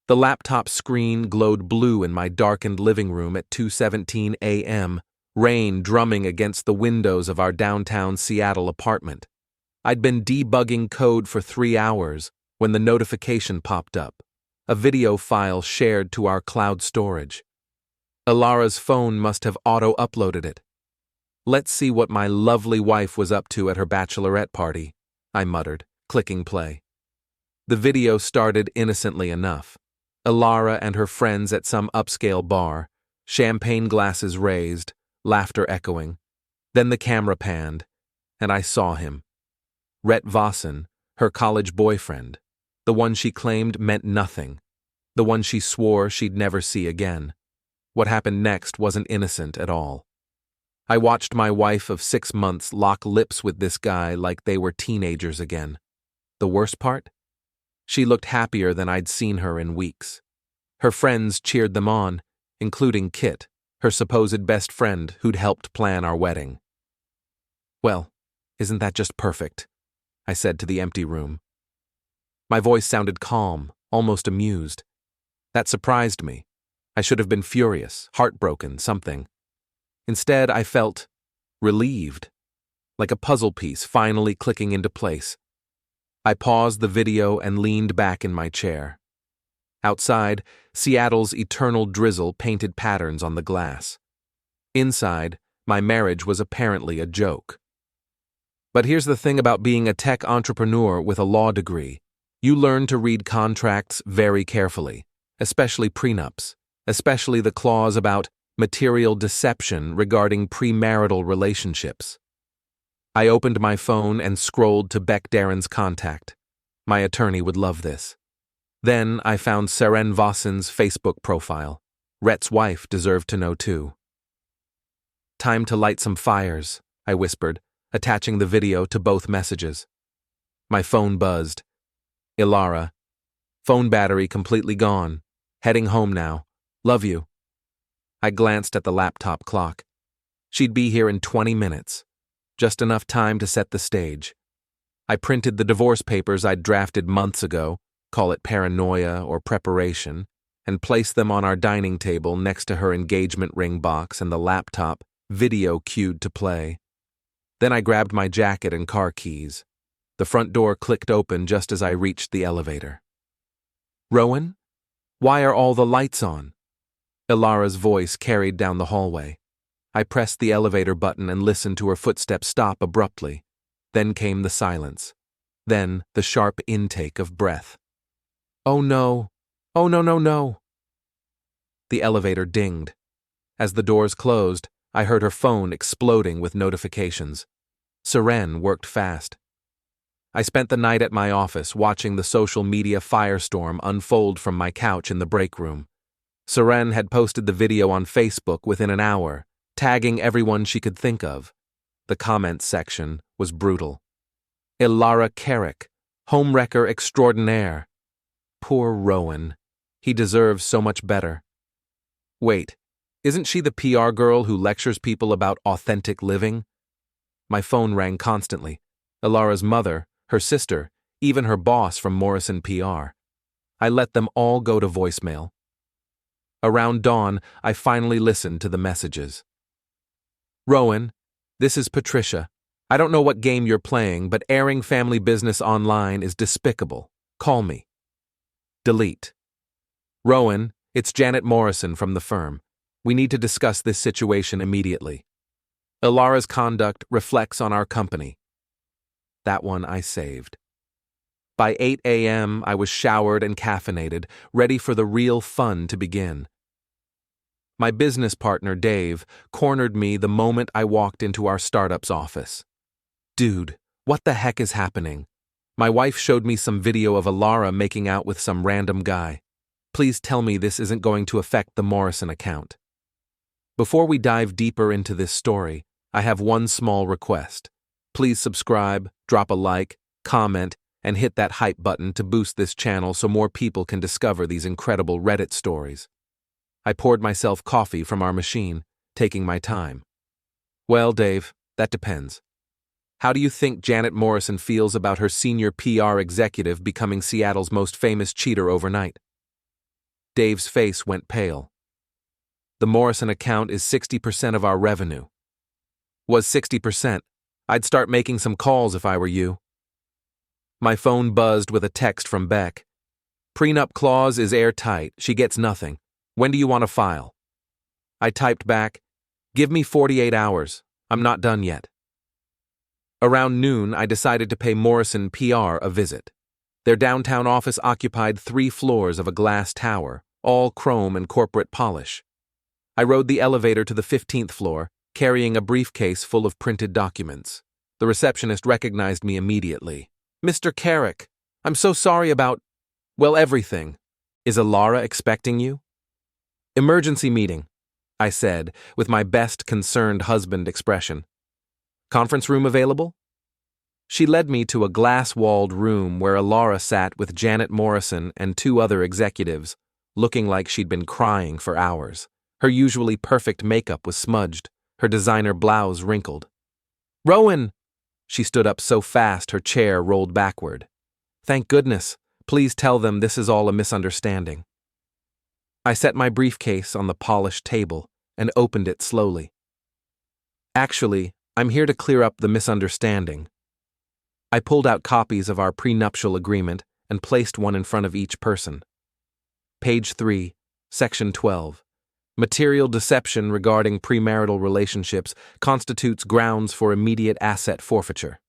The laptop screen glowed blue in my darkened living room at 2:17 a.m., rain drumming against the windows of our downtown Seattle apartment. I'd been debugging code for 3 hours when the notification popped up, a video file shared to our cloud storage. Elara's phone must have auto-uploaded it. Let's see what my lovely wife was up to at her bachelorette party, I muttered, clicking play. The video started innocently enough. Elara and her friends at some upscale bar, champagne glasses raised, laughter echoing. Then the camera panned, and I saw him. Rhett Vossen, her college boyfriend, the one she claimed meant nothing, the one she swore she'd never see again. What happened next wasn't innocent at all. I watched my wife of 6 months lock lips with this guy like they were teenagers again. The worst part? She looked happier than I'd seen her in weeks. Her friends cheered them on, including Kit, her supposed best friend who'd helped plan our wedding. Well, isn't that just perfect? I said to the empty room. My voice sounded calm, almost amused. That surprised me. I should have been furious, heartbroken, something. Instead, I felt relieved, like a puzzle piece finally clicking into place. I paused the video and leaned back in my chair. Outside, Seattle's eternal drizzle painted patterns on the glass. Inside, my marriage was apparently a joke. But here's the thing about being a tech entrepreneur with a law degree. You learn to read contracts very carefully, especially prenups, especially the clause about material deception regarding pre-marital relationships. I opened my phone and scrolled to Beck Darren's contact. My attorney would love this. Then I found Seren Vossen's Facebook profile. Rhett's wife deserved to know too. Time to light some fires, I whispered, attaching the video to both messages. My phone buzzed. Elara. Phone battery completely gone. Heading home now. Love you. I glanced at the laptop clock. She'd be here in 20 minutes. Just enough time to set the stage. I printed the divorce papers I'd drafted months ago, call it paranoia or preparation, and placed them on our dining table next to her engagement ring box and the laptop, video cued to play. Then I grabbed my jacket and car keys. The front door clicked open just as I reached the elevator. Rowan? Why are all the lights on? Elara's voice carried down the hallway. I pressed the elevator button and listened to her footsteps stop abruptly. Then came the silence. Then the sharp intake of breath. Oh no! Oh no, no, no! The elevator dinged. As the doors closed, I heard her phone exploding with notifications. Seren worked fast. I spent the night at my office watching the social media firestorm unfold from my couch in the break room. Seren had posted the video on Facebook within an hour, tagging everyone she could think of. The comments section was brutal. Elara Carrick, homewrecker extraordinaire. Poor Rowan. He deserves so much better. Wait, isn't she the PR girl who lectures people about authentic living? My phone rang constantly. Elara's mother, her sister, even her boss from Morrison PR. I let them all go to voicemail. Around dawn, I finally listened to the messages. Rowan, this is Patricia. I don't know what game you're playing, but airing family business online is despicable. Call me. Delete. Rowan, it's Janet Morrison from the firm. We need to discuss this situation immediately. Elara's conduct reflects on our company. That one I saved. By 8 a.m., I was showered and caffeinated, ready for the real fun to begin. My business partner, Dave, cornered me the moment I walked into our startup's office. Dude, what the heck is happening? My wife showed me some video of Elara making out with some random guy. Please tell me this isn't going to affect the Morrison account. Before we dive deeper into this story, I have one small request. Please subscribe, drop a like, comment, and hit that hype button to boost this channel so more people can discover these incredible Reddit stories. I poured myself coffee from our machine, taking my time. Well, Dave, that depends. How do you think Janet Morrison feels about her senior PR executive becoming Seattle's most famous cheater overnight? Dave's face went pale. The Morrison account is 60% of our revenue. Was 60%. I'd start making some calls if I were you. My phone buzzed with a text from Beck. Prenup clause is airtight. She gets nothing. When do you want to file? I typed back, give me 48 hours. I'm not done yet. Around noon, I decided to pay Morrison PR a visit. Their downtown office occupied 3 floors of a glass tower, all chrome and corporate polish. I rode the elevator to the 15th floor, carrying a briefcase full of printed documents. The receptionist recognized me immediately. Mr. Carrick, I'm so sorry about, well, everything. Is Elara expecting you? Emergency meeting, I said, with my best concerned husband expression. Conference room available? She led me to a glass-walled room where Elara sat with Janet Morrison and 2 other executives, looking like she'd been crying for hours. Her usually perfect makeup was smudged, her designer blouse wrinkled. Rowan! She stood up so fast her chair rolled backward. Thank goodness. Please tell them this is all a misunderstanding. I set my briefcase on the polished table and opened it slowly. Actually, I'm here to clear up the misunderstanding. I pulled out copies of our prenuptial agreement and placed one in front of each person. Page 3, Section 12. Material deception regarding premarital relationships constitutes grounds for immediate asset forfeiture.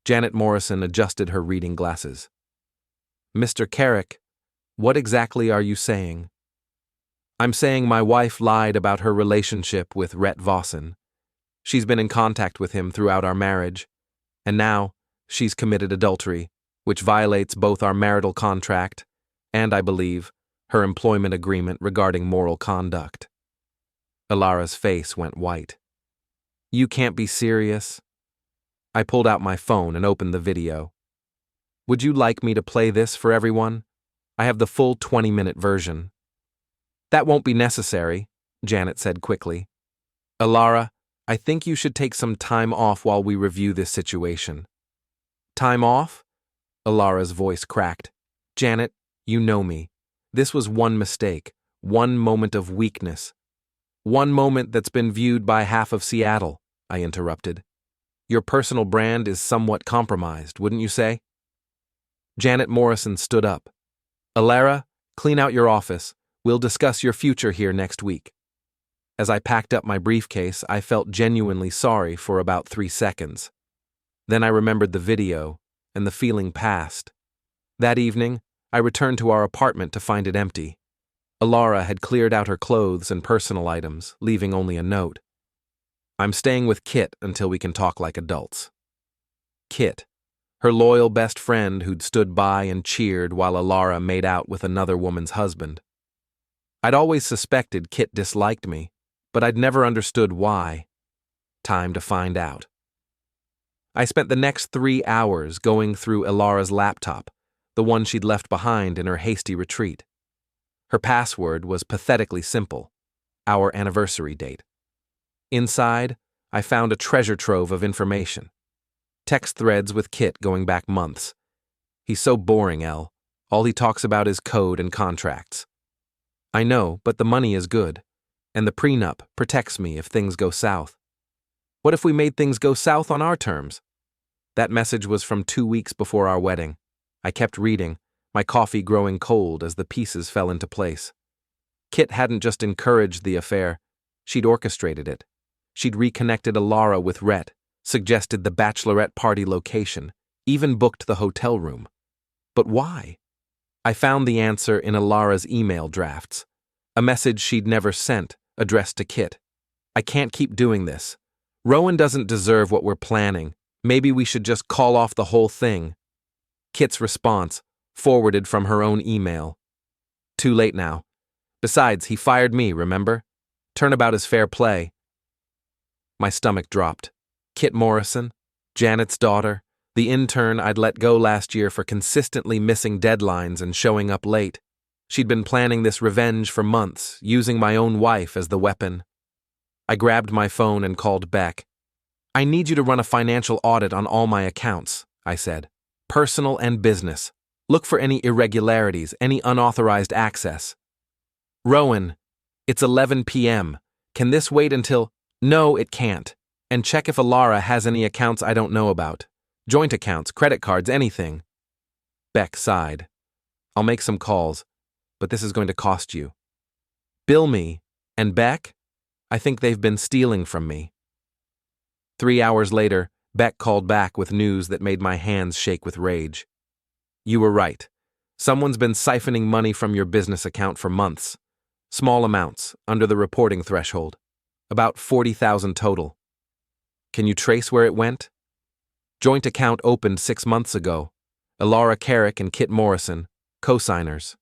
Janet Morrison adjusted her reading glasses. Mr. Carrick, what exactly are you saying? I'm saying my wife lied about her relationship with Rhett Vossen. She's been in contact with him throughout our marriage, and now she's committed adultery, which violates both our marital contract and, I believe, her employment agreement regarding moral conduct. Elara's face went white. You can't be serious. I pulled out my phone and opened the video. Would you like me to play this for everyone? I have the full 20-minute version. That won't be necessary, Janet said quickly. Elara, I think you should take some time off while we review this situation. Time off? Elara's voice cracked. Janet, you know me. This was one mistake, one moment of weakness. One moment that's been viewed by half of Seattle, I interrupted. Your personal brand is somewhat compromised, wouldn't you say? Janet Morrison stood up. Elara, clean out your office. We'll discuss your future here next week. As I packed up my briefcase, I felt genuinely sorry for about 3 seconds. Then I remembered the video, and the feeling passed. That evening, I returned to our apartment to find it empty. Elara had cleared out her clothes and personal items, leaving only a note. I'm staying with Kit until we can talk like adults. Kit, her loyal best friend who'd stood by and cheered while Elara made out with another woman's husband. I'd always suspected Kit disliked me, but I'd never understood why. Time to find out. I spent the next 3 hours going through Elara's laptop, the one she'd left behind in her hasty retreat. Her password was pathetically simple, our anniversary date. Inside, I found a treasure trove of information. Text threads with Kit going back months. He's so boring, Elle. All he talks about is code and contracts. I know, but the money is good, and the prenup protects me if things go south. What if we made things go south on our terms? That message was from 2 weeks before our wedding. I kept reading, my coffee growing cold as the pieces fell into place. Kit hadn't just encouraged the affair, she'd orchestrated it. She'd reconnected Elara with Rhett, suggested the Bachelorette party location, even booked the hotel room. But why? I found the answer in Elara's email drafts, a message she'd never sent, addressed to Kit. I can't keep doing this. Rowan doesn't deserve what we're planning. Maybe we should just call off the whole thing. Kit's response, forwarded from her own email. Too late now. Besides, he fired me, remember? Turnabout is fair play. My stomach dropped. Kit Morrison, Janet's daughter, the intern I'd let go last year for consistently missing deadlines and showing up late. She'd been planning this revenge for months, using my own wife as the weapon. I grabbed my phone and called Beck. I need you to run a financial audit on all my accounts, I said. Personal and business. Look for any irregularities, any unauthorized access. Rowan, it's 11 p.m. Can this wait until— No, it can't. And check if Elara has any accounts I don't know about. Joint accounts, credit cards, anything. Beck sighed. I'll make some calls, but this is going to cost you. Bill me. And Beck? I think they've been stealing from me. 3 hours later, Beck called back with news that made my hands shake with rage. You were right. Someone's been siphoning money from your business account for months. Small amounts, under the reporting threshold. About 40,000 total. Can you trace where it went? Joint account opened 6 months ago. Elara Carrick and Kit Morrison, co-signers.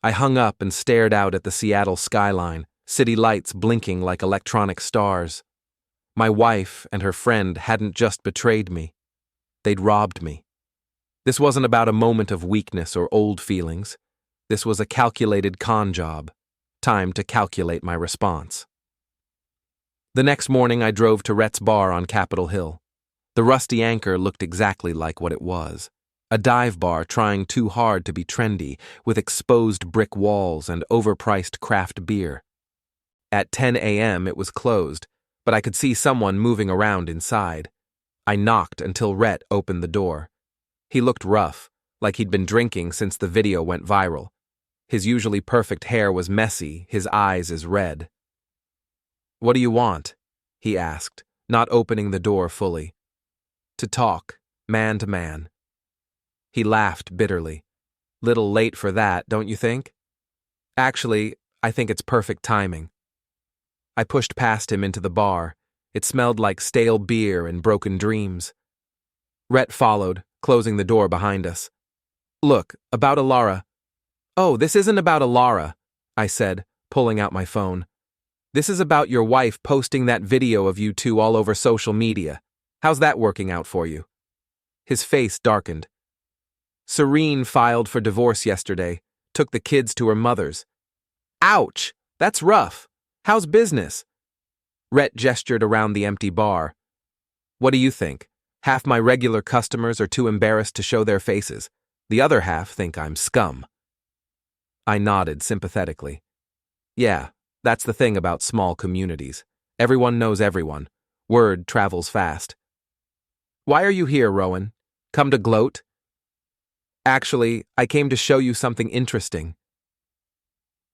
I hung up and stared out at the Seattle skyline, city lights blinking like electronic stars. My wife and her friend hadn't just betrayed me. They'd robbed me. This wasn't about a moment of weakness or old feelings. This was a calculated con job. Time to calculate my response. The next morning I drove to Rhett's bar on Capitol Hill. The rusty anchor looked exactly like what it was. A dive bar trying too hard to be trendy, with exposed brick walls and overpriced craft beer. At 10 a.m. it was closed, but I could see someone moving around inside. I knocked until Rhett opened the door. He looked rough, like he'd been drinking since the video went viral. His usually perfect hair was messy, his eyes as red. What do you want? He asked, not opening the door fully. To talk, man to man. He laughed bitterly. Little late for that, don't you think? Actually, I think it's perfect timing. I pushed past him into the bar. It smelled like stale beer and broken dreams. Rhett followed, closing the door behind us. Look, about Elara. Oh, this isn't about Elara, I said, pulling out my phone. This is about your wife posting that video of you two all over social media. How's that working out for you? His face darkened. Serene filed for divorce yesterday, took the kids to her mother's. Ouch! That's rough. How's business? Rhett gestured around the empty bar. What do you think? Half my regular customers are too embarrassed to show their faces. The other half think I'm scum. I nodded sympathetically. Yeah, that's the thing about small communities. Everyone knows everyone. Word travels fast. Why are you here, Rowan? Come to gloat? Actually, I came to show you something interesting.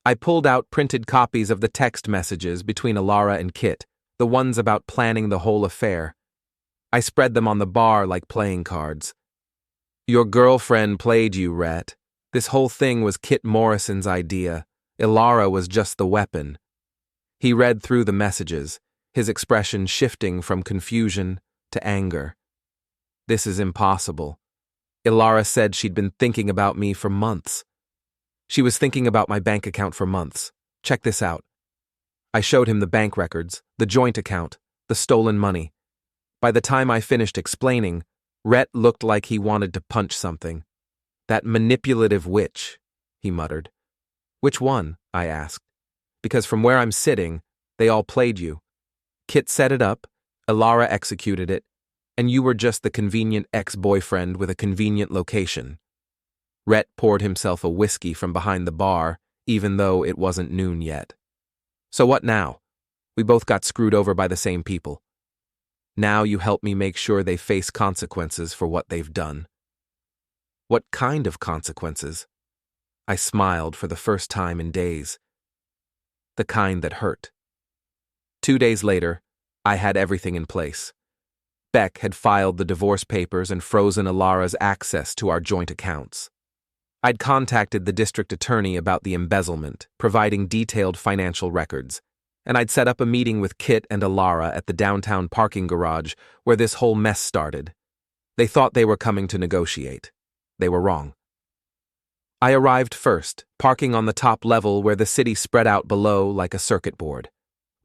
I pulled out printed copies of the text messages between Elara and Kit, the ones about planning the whole affair. I spread them on the bar like playing cards. Your girlfriend played you, Rhett. This whole thing was Kit Morrison's idea. Elara was just the weapon. He read through the messages, his expression shifting from confusion to anger. This is impossible. Elara said she'd been thinking about me for months. She was thinking about my bank account for months. Check this out. I showed him the bank records, the joint account, the stolen money. By the time I finished explaining, Rhett looked like he wanted to punch something. That manipulative witch, he muttered. Which one? I asked. Because from where I'm sitting, they all played you. Kit set it up, Elara executed it, and you were just the convenient ex-boyfriend with a convenient location. Rhett poured himself a whiskey from behind the bar, even though it wasn't noon yet. So what now? We both got screwed over by the same people. Now you help me make sure they face consequences for what they've done. What kind of consequences? I smiled for the first time in days. The kind that hurt. 2 days later, I had everything in place. Beck had filed the divorce papers and frozen Elara's access to our joint accounts. I'd contacted the district attorney about the embezzlement, providing detailed financial records, and I'd set up a meeting with Kit and Elara at the downtown parking garage where this whole mess started. They thought they were coming to negotiate. They were wrong. I arrived first, parking on the top level where the city spread out below like a circuit board.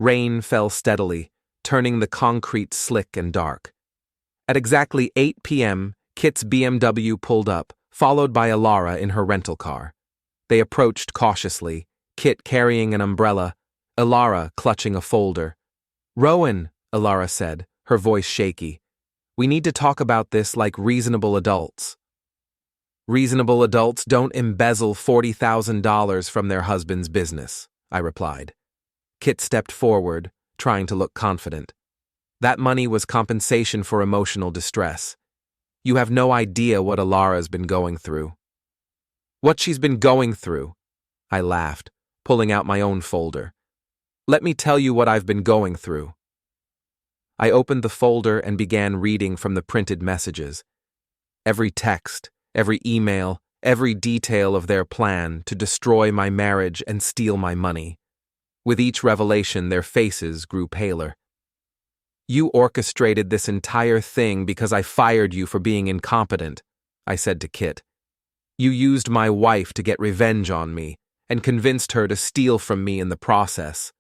Rain fell steadily, turning the concrete slick and dark. At exactly 8 p.m., Kit's BMW pulled up, followed by Elara in her rental car. They approached cautiously, Kit carrying an umbrella, Elara clutching a folder. Rowan, Elara said, her voice shaky. We need to talk about this like reasonable adults. Reasonable adults don't embezzle $40,000 from their husband's business, I replied. Kit stepped forward, trying to look confident. That money was compensation for emotional distress. You have no idea what Elara's been going through. What she's been going through? I laughed, pulling out my own folder. Let me tell you what I've been going through. I opened the folder and began reading from the printed messages. Every text, every email, every detail of their plan to destroy my marriage and steal my money. With each revelation, their faces grew paler. You orchestrated this entire thing because I fired you for being incompetent, I said to Kit. You used my wife to get revenge on me and convinced her to steal from me in the process.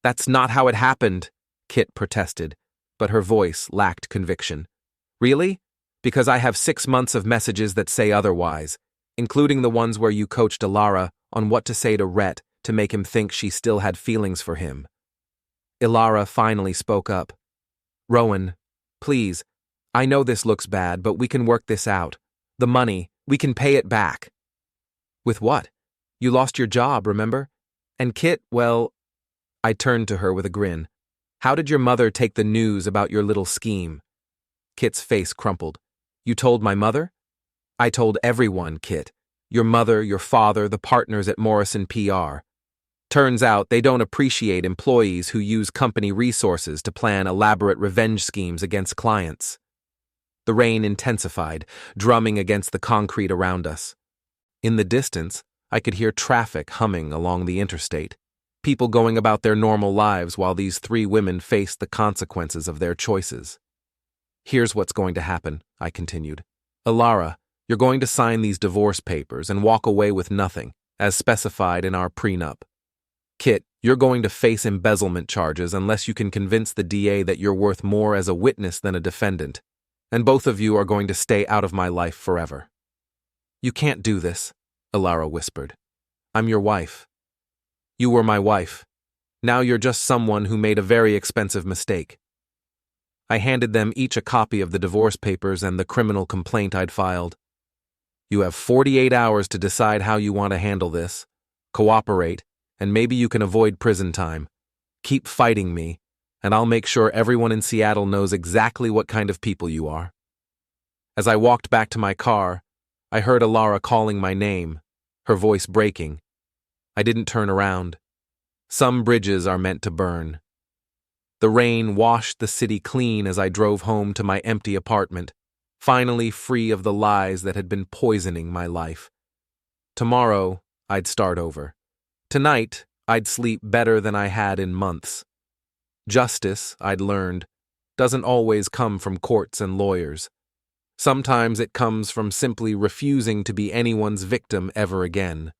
That's not how it happened, Kit protested, but her voice lacked conviction. Really? Because I have 6 months of messages that say otherwise, including the ones where you coached Elara on what to say to Rhett to make him think she still had feelings for him. Elara finally spoke up. Rowan, please, I know this looks bad, but we can work this out. The money, we can pay it back. With what? You lost your job, remember? And Kit, well, I turned to her with a grin. How did your mother take the news about your little scheme? Kit's face crumpled. You told my mother? I told everyone, Kit. Your mother, your father, the partners at Morrison PR. Turns out they don't appreciate employees who use company resources to plan elaborate revenge schemes against clients. The rain intensified, drumming against the concrete around us. In the distance, I could hear traffic humming along the interstate, people going about their normal lives while these 3 women faced the consequences of their choices. Here's what's going to happen, I continued. Elara, you're going to sign these divorce papers and walk away with nothing, as specified in our prenup. Kit, you're going to face embezzlement charges unless you can convince the DA that you're worth more as a witness than a defendant, and both of you are going to stay out of my life forever. You can't do this, Elara whispered. I'm your wife. You were my wife. Now you're just someone who made a very expensive mistake. I handed them each a copy of the divorce papers and the criminal complaint I'd filed. You have 48 hours to decide how you want to handle this. Cooperate, and maybe you can avoid prison time. Keep fighting me, and I'll make sure everyone in Seattle knows exactly what kind of people you are. As I walked back to my car, I heard Elara calling my name, her voice breaking. I didn't turn around. Some bridges are meant to burn. The rain washed the city clean as I drove home to my empty apartment, finally free of the lies that had been poisoning my life. Tomorrow, I'd start over. Tonight, I'd sleep better than I had in months. Justice, I'd learned, doesn't always come from courts and lawyers. Sometimes it comes from simply refusing to be anyone's victim ever again.